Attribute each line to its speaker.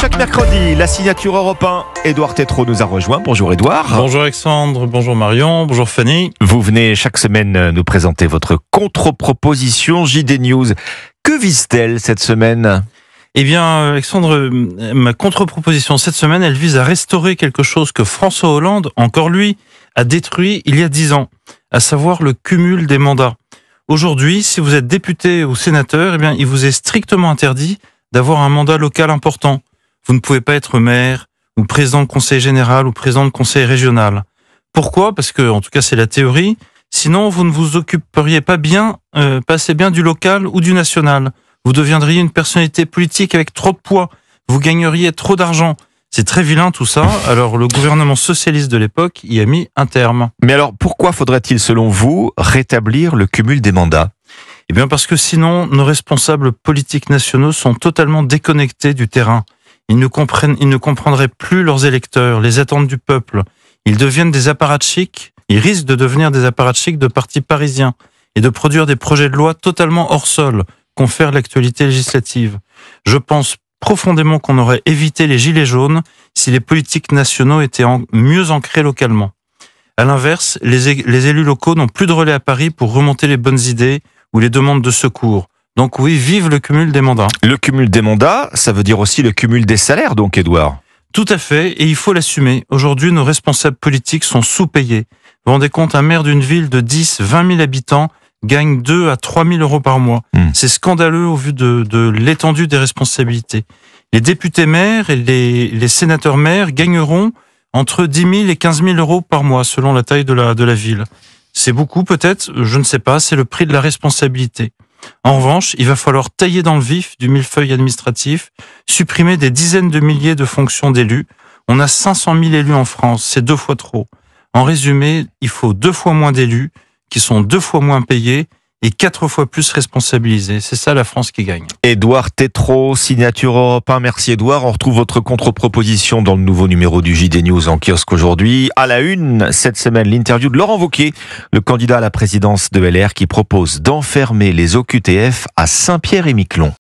Speaker 1: chaque mercredi, la signature Europe 1. Édouard Tétrault nous a rejoint. Bonjour Édouard.
Speaker 2: Bonjour Alexandre, bonjour Marion, bonjour Fanny.
Speaker 1: Vous venez chaque semaine nous présenter votre contre-proposition JD News. Que vise-t-elle cette semaine ?
Speaker 2: Eh bien Alexandre, ma contre-proposition cette semaine, elle vise à restaurer quelque chose que François Hollande, encore lui, a détruit il y a 10 ans, à savoir le cumul des mandats. Aujourd'hui, si vous êtes député ou sénateur, eh bien, il vous est strictement interdit d'avoir un mandat local important. Vous ne pouvez pas être maire, ou président de conseil général, ou président de conseil régional. Pourquoi ? Parce que, en tout cas, c'est la théorie. Sinon, vous ne vous occuperiez pas assez bien du local ou du national. Vous deviendriez une personnalité politique avec trop de poids. Vous gagneriez trop d'argent. C'est très vilain tout ça. Alors, le gouvernement socialiste de l'époque y a mis un terme.
Speaker 1: Mais alors, pourquoi faudrait-il, selon vous, rétablir le cumul des mandats ?
Speaker 2: Eh bien, parce que sinon, nos responsables politiques nationaux sont totalement déconnectés du terrain. Ils ne comprendraient plus leurs électeurs, les attentes du peuple. Ils deviennent des apparatchiks. Ils risquent de devenir des apparatchiks de partis parisiens et de produire des projets de loi totalement hors sol, confèrent l'actualité législative. Je pense profondément qu'on aurait évité les gilets jaunes si les politiques nationaux étaient mieux ancrés localement. À l'inverse, les élus locaux n'ont plus de relais à Paris pour remonter les bonnes idées ou les demandes de secours. Donc oui, vive le cumul des mandats.
Speaker 1: Le cumul des mandats, ça veut dire aussi le cumul des salaires, donc Édouard.
Speaker 2: Tout à fait, et il faut l'assumer. Aujourd'hui, nos responsables politiques sont sous-payés. Vous vous rendez compte, un maire d'une ville de 10, 20 000 habitants gagne 2 à 3 000 euros par mois. C'est scandaleux au vu de l'étendue des responsabilités. Les députés maires et les sénateurs maires gagneront entre 10 000 et 15 000 euros par mois, selon la taille de la ville. C'est beaucoup peut-être, je ne sais pas, c'est le prix de la responsabilité. En revanche, il va falloir tailler dans le vif du millefeuille administratif, supprimer des dizaines de milliers de fonctions d'élus. On a 500 000 élus en France, c'est 2 fois trop. En résumé, il faut 2 fois moins d'élus, qui sont 2 fois moins payés et 4 fois plus responsabilisés. C'est ça la France qui gagne.
Speaker 1: Édouard Tétrault, signature Europe 1. Merci Édouard. On retrouve votre contre-proposition dans le nouveau numéro du JD News en kiosque aujourd'hui. À la une, cette semaine, l'interview de Laurent Wauquiez, le candidat à la présidence de LR qui propose d'enfermer les OQTF à Saint-Pierre-et-Miquelon.